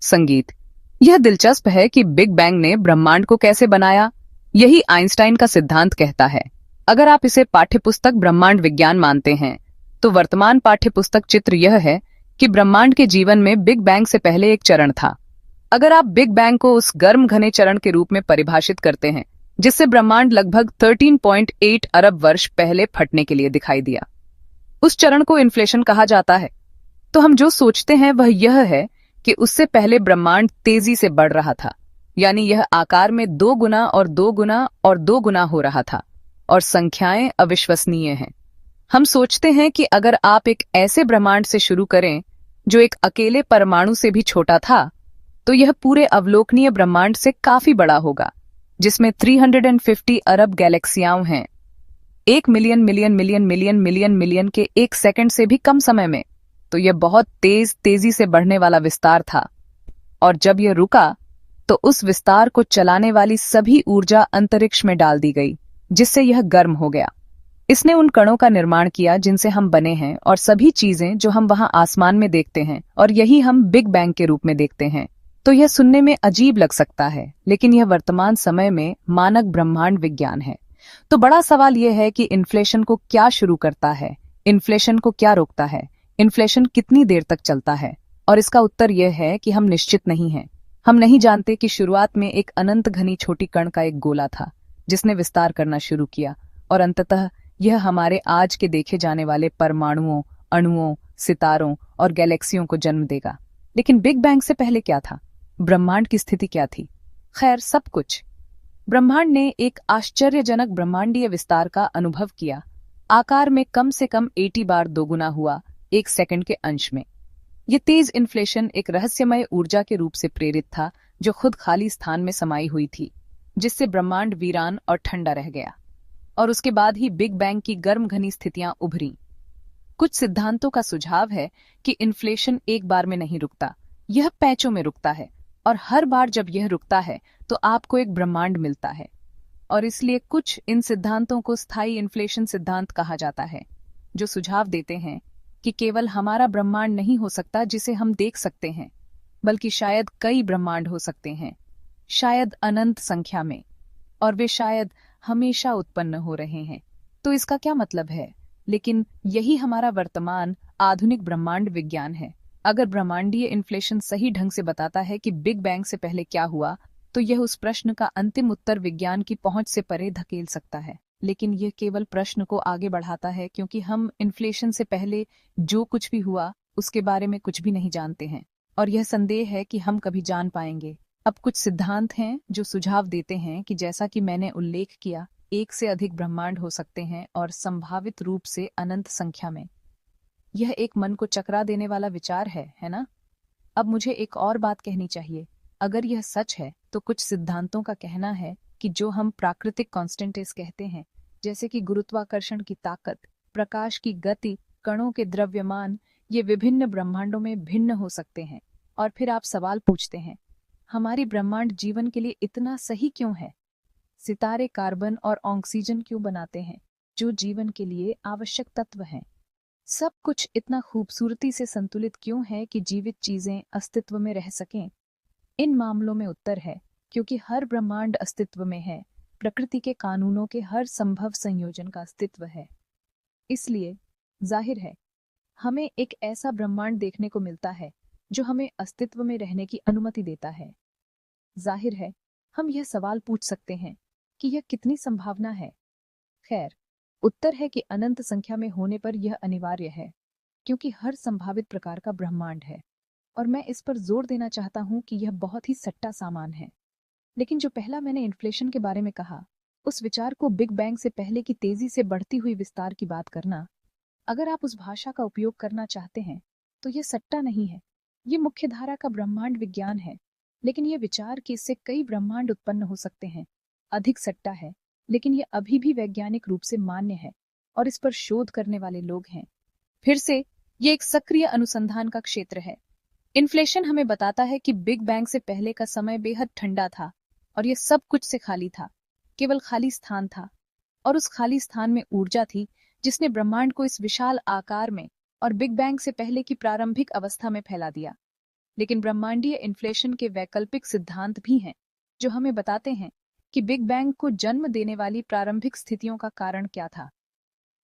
संगीत। यह दिलचस्प है कि बिग बैंग ने ब्रह्मांड को कैसे बनाया। यही आइंस्टाइन का सिद्धांत कहता है। अगर आप इसे पाठ्यपुस्तक ब्रह्मांड विज्ञान मानते हैं तो वर्तमान पाठ्यपुस्तक चित्र यह है कि ब्रह्मांड के जीवन में बिग बैंग से पहले एक चरण था। अगर आप बिग बैंग को उस गर्म घने चरण के रूप में परिभाषित करते हैं जिससे ब्रह्मांड लगभग 13.8 अरब वर्ष पहले फटने के लिए दिखाई दिया, उस चरण को इन्फ्लेशन कहा जाता है। तो हम जो सोचते हैं वह यह है कि उससे पहले ब्रह्मांड तेजी से बढ़ रहा था, यानी यह आकार में 2 गुना और 2 गुना और 2 गुना हो रहा था, और संख्याएं अविश्वसनीय हैं। हम सोचते हैं कि अगर आप एक ऐसे ब्रह्मांड से शुरू करें जो एक अकेले परमाणु से भी छोटा था, तो यह पूरे अवलोकनीय ब्रह्मांड से काफी बड़ा होगा, जिसमें 350 अरब गैलेक्सियां हैं, 1 million million million million million million के 1 सेकंड से भी कम समय में। तो यह बहुत तेजी से बढ़ने वाला विस्तार था, और जब यह रुका तो उस विस्तार को चलाने वाली सभी ऊर्जा अंतरिक्ष में डाल दी गई, जिससे यह गर्म हो गया। इसने उन कणों का निर्माण किया जिनसे हम बने हैं, और सभी चीजें जो हम वहां आसमान में देखते हैं, और यही हम बिग बैंग के रूप में देखते हैं। तो यह सुनने में अजीब लग सकता है, लेकिन यह वर्तमान समय में मानक ब्रह्मांड विज्ञान है। तो बड़ा सवाल यह है कि इन्फ्लेशन को क्या शुरू करता है, इन्फ्लेशन को क्या रोकता है, इन्फ्लेशन कितनी देर तक चलता है। और इसका उत्तर यह है कि हम निश्चित नहीं हैं। हम नहीं जानते कि शुरुआत में एक अनंत घनी छोटी कण का एक गोला था जिसने विस्तार करना शुरू किया, और अंततः यह हमारे आज के देखे जाने वाले परमाणुओं, अणुओं, सितारों और गैलेक्सियों को जन्म देगा। लेकिन बिग बैंग से पहले क्या था? ब्रह्मांड की स्थिति क्या थी? खैर, सब कुछ। ब्रह्मांड ने एक आश्चर्यजनक ब्रह्मांडीय विस्तार का अनुभव किया। आकार में कम से कम 80 बार दोगुना हुआ 1 सेकंड के अंश में। यह तेज इन्फ्लेशन एक रहस्यमय ऊर्जा के रूप से प्रेरित था जो खुद खाली स्थान में समाई हुई थी, जिससे ब्रह्मांड वीरान और ठंडा रह गया। और उसके बाद ही बिग बैंग की गर्म घनी स्थितियां उभरी। कुछ सिद्धांतों का सुझाव है कि इन्फ्लेशन एक बार में नहीं रुकता, यह पैचों में रुकता है, और हर बार जब यह रुकता है तो आपको एक ब्रह्मांड मिलता है। और इसलिए कुछ इन सिद्धांतों को स्थायी इन्फ्लेशन सिद्धांत कहा जाता है, जो सुझाव देते हैं कि केवल हमारा ब्रह्मांड नहीं हो सकता जिसे हम देख सकते हैं, बल्कि शायद कई ब्रह्मांड हो सकते हैं, शायद अनंत संख्या में, और वे शायद हमेशा उत्पन्न हो रहे हैं। तो इसका क्या मतलब है? लेकिन यही हमारा वर्तमान आधुनिक ब्रह्मांड विज्ञान है। अगर ब्रह्मांडीय इन्फ्लेशन सही ढंग से बताता है कि बिग बैंग से पहले क्या हुआ, तो यह उस प्रश्न का अंतिम उत्तर विज्ञान की पहुंच से परे धकेल सकता है। लेकिन यह केवल प्रश्न को आगे बढ़ाता है, क्योंकि हम इन्फ्लेशन से पहले जो कुछ भी हुआ उसके बारे में कुछ भी नहीं जानते हैं, और यह संदेह है कि हम कभी जान पाएंगे। अब कुछ सिद्धांत हैं जो सुझाव देते हैं कि जैसा कि मैंने उल्लेख किया, 1 से अधिक ब्रह्मांड हो सकते हैं, और संभावित रूप से अनंत संख्या में। यह एक मन को चकरा देने वाला विचार है ना? अब मुझे एक और बात कहनी चाहिए। अगर यह सच है तो कुछ सिद्धांतों का कहना है कि जो हम प्राकृतिक कॉन्स्टेंटेस कहते हैं, जैसे कि गुरुत्वाकर्षण की ताकत, प्रकाश की गति, कणों के द्रव्यमान, ये विभिन्न ब्रह्मांडों में भिन्न हो सकते हैं। और फिर आप सवाल पूछते हैं, हमारी ब्रह्मांड जीवन के लिए इतना सही क्यों है? सितारे कार्बन और ऑक्सीजन क्यों बनाते हैं, जो जीवन के लिए आवश्यक तत्व हैं? सब कुछ इतना खूबसूरती से संतुलित क्यों है कि जीवित चीजें अस्तित्व में रह सकें? इन मामलों में उत्तर है क्योंकि हर ब्रह्मांड अस्तित्व में है, प्रकृति के कानूनों के हर संभव संयोजन का अस्तित्व है। इसलिए जाहिर है हमें एक ऐसा ब्रह्मांड देखने को मिलता है जो हमें अस्तित्व में रहने की अनुमति देता है। जाहिर है हम यह सवाल पूछ सकते हैं कि यह कितनी संभावना है। खैर, उत्तर है कि अनंत संख्या में होने पर यह अनिवार्य है, क्योंकि हर संभावित प्रकार का ब्रह्मांड है। और मैं इस पर जोर देना चाहता हूं कि यह बहुत ही सट्टा सामान है। लेकिन जो पहला मैंने इन्फ्लेशन के बारे में कहा, उस विचार को बिग बैंग से पहले की तेजी से बढ़ती हुई विस्तार की बात करना, अगर आप उस भाषा का उपयोग करना चाहते हैं तो यह सट्टा नहीं है, ये मुख्य धारा का ब्रह्मांड विज्ञान है। लेकिन यह विचार कि इससे कई ब्रह्मांड उत्पन्न हो सकते हैं अधिक सट्टा है, लेकिन यह अभी भी वैज्ञानिक रूप से मान्य है, और इस पर शोध करने वाले लोग हैं। फिर से ये एक सक्रिय अनुसंधान का क्षेत्र है। इन्फ्लेशन हमें बताता है कि बिग बैंग से पहले का समय बेहद ठंडा था, और यह सब कुछ से खाली था, केवल खाली स्थान था, और उस खाली स्थान में ऊर्जा थी जिसने ब्रह्मांड को इस विशाल आकार में और बिग बैंग से पहले की प्रारंभिक अवस्था में फैला दिया। लेकिन ब्रह्मांडीय इन्फ्लेशन के वैकल्पिक सिद्धांत भी हैं जो हमें बताते हैं कि बिग बैंग को जन्म देने वाली प्रारंभिक स्थितियों का कारण क्या था।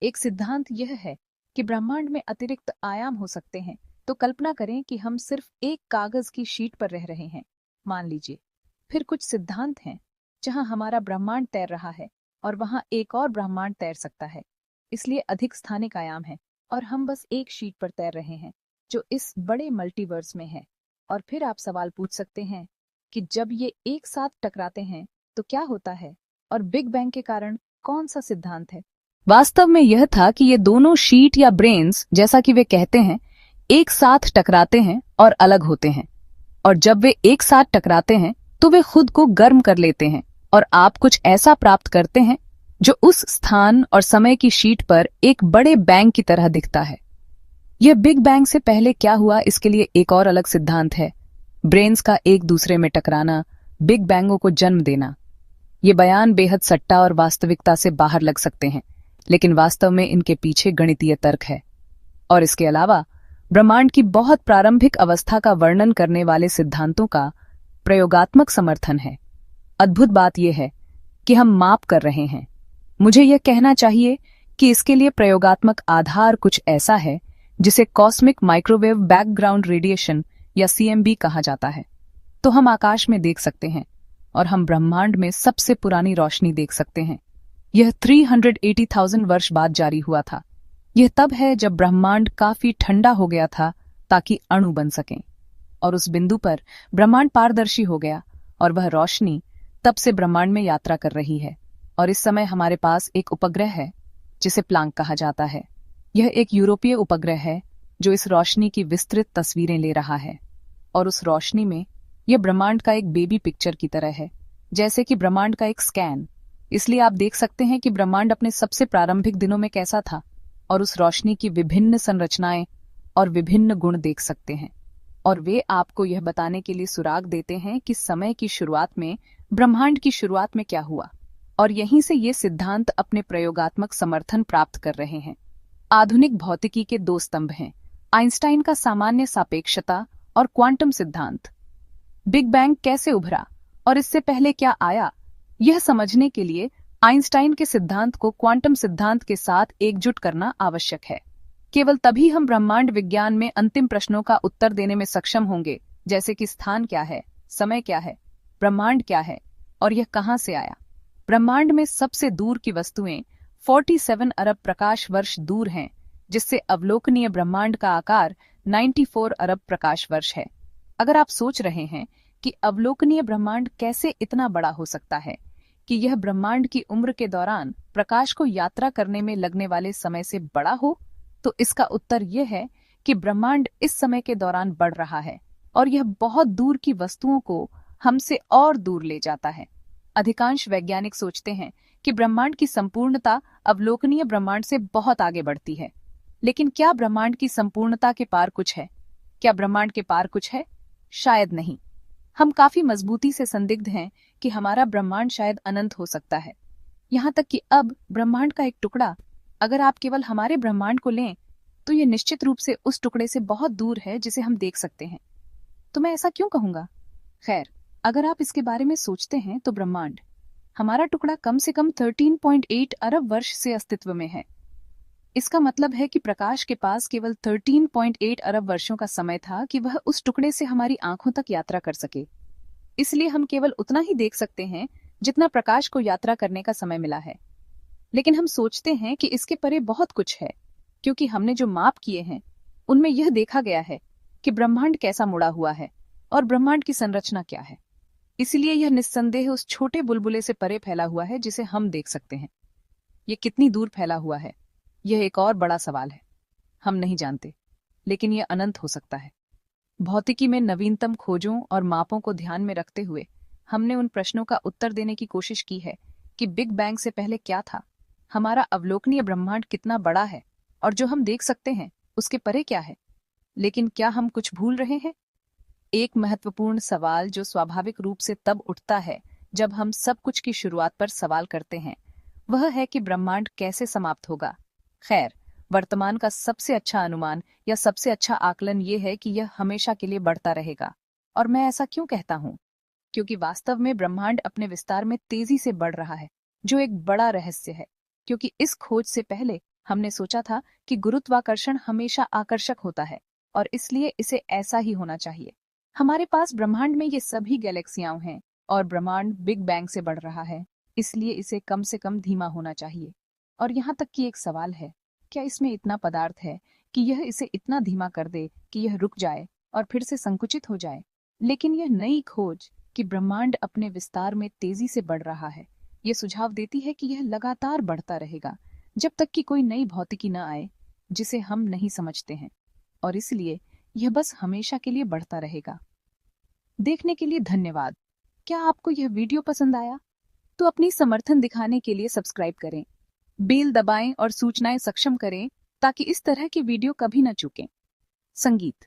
एक सिद्धांत यह है कि ब्रह्मांड में अतिरिक्त आयाम हो सकते हैं। तो कल्पना करें कि हम सिर्फ एक कागज की शीट पर रह रहे हैं, मान लीजिए। फिर कुछ सिद्धांत हैं जहां हमारा ब्रह्मांड तैर रहा है और वहां एक और ब्रह्मांड तैर सकता है, इसलिए अधिक स्थानिक आयाम है और हम बस एक शीट पर तैर रहे हैं जो इस बड़े मल्टीवर्स में है। और फिर आप सवाल पूछ सकते हैं कि जब ये एक साथ टकराते हैं तो क्या होता है, और बिग बैंग के कारण कौन सा सिद्धांत है। वास्तव में यह था कि ये दोनों शीट या ब्रेन्स, जैसा कि वे कहते हैं, एक साथ टकराते हैं और अलग होते हैं। और जब वे एक साथ टकराते हैं तो वे खुद को गर्म कर लेते हैं और आप कुछ ऐसा प्राप्त करते हैं जो उस स्थान और समय की शीट पर एक बड़े बैंग की तरह दिखता है। यह बिग बैंग से पहले क्या हुआ, इसके लिए एक और अलग सिद्धांत है। ब्रेन्स का एक दूसरे में टकराना, बिग बैंगों को जन्म देना। ये बयान बेहद सट्टा और वास्तविकता से बाहर लग सकते हैं, लेकिन वास्तव में इनके पीछे गणितीय तर्क है। और इसके अलावा ब्रह्मांड की बहुत प्रारंभिक अवस्था का वर्णन करने वाले सिद्धांतों का प्रयोगात्मक समर्थन है। अद्भुत बात यह है कि हम माप कर रहे हैं। मुझे यह कहना चाहिए कि इसके लिए प्रयोगात्मक आधार कुछ ऐसा है जिसे कॉस्मिक माइक्रोवेव बैकग्राउंड रेडिएशन या CMB कहा जाता है। तो हम आकाश में देख सकते हैं और हम ब्रह्मांड में सबसे पुरानी रोशनी देख सकते हैं। यह 380,000 वर्ष बाद जारी हुआ था। यह तब है जब ब्रह्मांड काफी ठंडा हो गया था ताकि अणु बन सकें, और उस बिंदु पर ब्रह्मांड पारदर्शी हो गया और वह रोशनी तब से ब्रह्मांड में यात्रा कर रही है। और इस समय हमारे पास एक उपग्रह है जिसे प्लांक कहा जाता है। यह एक यूरोपीय उपग्रह है जो इस रोशनी की विस्तृत तस्वीरें ले रहा है, और उस रोशनी में यह ब्रह्मांड का एक बेबी पिक्चर की तरह है, जैसे कि ब्रह्मांड का एक स्कैन। इसलिए आप देख सकते हैं कि ब्रह्मांड अपने सबसे प्रारंभिक दिनों में कैसा था, और उस रोशनी की विभिन्न संरचनाएं और विभिन्न गुण देख सकते हैं। और वे आपको यह बताने के लिए सुराग देते हैं कि समय की शुरुआत में ब्रह्मांड की शुरुआत में क्या हुआ, और यहीं से ये सिद्धांत अपने प्रयोगात्मक समर्थन प्राप्त कर रहे हैं। आधुनिक भौतिकी के दो स्तंभ हैं, आइंस्टाइन का सामान्य सापेक्षता और क्वांटम सिद्धांत। बिग बैंग कैसे उभरा और इससे पहले क्या आया, यह समझने के लिए आइंस्टाइन के सिद्धांत को क्वांटम सिद्धांत के साथ एकजुट करना आवश्यक है। केवल तभी हम ब्रह्मांड विज्ञान में अंतिम प्रश्नों का उत्तर देने में सक्षम होंगे, जैसे कि स्थान क्या है, समय क्या है, ब्रह्मांड क्या है और यह कहां से आया। ब्रह्मांड में सबसे दूर की वस्तुएं 47 अरब प्रकाश वर्ष दूर हैं, जिससे अवलोकनीय ब्रह्मांड का आकार 94 अरब प्रकाश वर्ष है। अगर आप सोच रहे हैं कि अवलोकनीय ब्रह्मांड कैसे इतना बड़ा हो सकता है कि यह ब्रह्मांड की उम्र के दौरान प्रकाश को यात्रा करने में लगने वाले समय से बड़ा हो, तो इसका उत्तर यह है कि ब्रह्मांड इस समय के दौरान बढ़ रहा है और यह बहुत दूर की वस्तुओं को हमसे और दूर ले जाता है। अधिकांश वैज्ञानिक सोचते हैं कि ब्रह्मांड की संपूर्णता अवलोकनीय ब्रह्मांड से बहुत आगे बढ़ती है। लेकिन क्या ब्रह्मांड की संपूर्णता के पार कुछ है? क्या ब्रह्मांड के पार कुछ है? शायद नहीं। हम काफी मजबूती से संदिग्ध हैं कि हमारा ब्रह्मांड शायद अनंत हो सकता है। यहाँ तक कि अब ब्रह्मांड का एक टुकड़ा, अगर आप केवल हमारे ब्रह्मांड को लें, तो यह निश्चित रूप से उस टुकड़े से बहुत दूर है जिसे हम देख सकते हैं। तो मैं ऐसा क्यों कहूंगा? खैर, अगर आप इसके बारे में सोचते हैं तो ब्रह्मांड, हमारा टुकड़ा, कम से कम 13.8 अरब वर्ष से अस्तित्व में है। इसका मतलब है कि प्रकाश के पास केवल 13.8 अरब वर्षों का समय था कि वह उस टुकड़े से हमारी आंखों तक यात्रा कर सके। इसलिए हम केवल उतना ही देख सकते हैं जितना प्रकाश को यात्रा करने का समय मिला है। लेकिन हम सोचते हैं कि इसके परे बहुत कुछ है, क्योंकि हमने जो माप किए हैं उनमें यह देखा गया है कि ब्रह्मांड कैसा मुड़ा हुआ है और ब्रह्मांड की संरचना क्या है। इसलिए यह निस्संदेह उस छोटे बुलबुले से परे फैला हुआ है जिसे हम देख सकते हैं। यह कितनी दूर फैला हुआ है, यह एक और बड़ा सवाल है। हम नहीं जानते, लेकिन यह अनंत हो सकता है। भौतिकी में नवीनतम खोजों और मापों को ध्यान में रखते हुए हमने उन प्रश्नों का उत्तर देने की कोशिश की है कि बिग बैंग से पहले क्या था, हमारा अवलोकनीय ब्रह्मांड कितना बड़ा है और जो हम देख सकते हैं उसके परे क्या है। लेकिन क्या हम कुछ भूल रहे हैं? एक महत्वपूर्ण सवाल जो स्वाभाविक रूप से तब उठता है जब हम सब कुछ की शुरुआत पर सवाल करते हैं, वह है कि ब्रह्मांड कैसे समाप्त होगा। खैर, वर्तमान का सबसे अच्छा अनुमान या सबसे अच्छा आकलन ये है कि यह हमेशा के लिए बढ़ता रहेगा। और मैं ऐसा क्यों कहता हूँ? क्योंकि वास्तव में ब्रह्मांड अपने विस्तार में तेजी से बढ़ रहा है, जो एक बड़ा रहस्य है। क्योंकि इस खोज से पहले हमने सोचा था कि गुरुत्वाकर्षण हमेशा आकर्षक होता है और इसलिए इसे ऐसा ही होना चाहिए। हमारे पास ब्रह्मांड में ये सभी गैलेक्सियां हैं और ब्रह्मांड बिग बैंग से बढ़ रहा है, इसलिए इसे कम से कम धीमा होना चाहिए। और यहाँ तक कि एक सवाल है, क्या इसमें इतना पदार्थ है कि यह इसे इतना धीमा कर दे कि यह रुक जाए और फिर से संकुचित हो जाए? लेकिन यह नई खोज कि ब्रह्मांड अपने विस्तार में तेजी से बढ़ रहा है, ये सुझाव देती है कि यह लगातार बढ़ता रहेगा जब तक कि कोई नई भौतिकी न आए जिसे हम नहीं समझते हैं, और इसलिए यह बस हमेशा के लिए बढ़ता रहेगा। देखने के लिए धन्यवाद। क्या आपको यह वीडियो पसंद आया? तो अपनी समर्थन दिखाने के लिए सब्सक्राइब करें, बेल दबाएं और सूचनाएं सक्षम करें ताकि इस तरह की वीडियो कभी न चूकें। संगीत।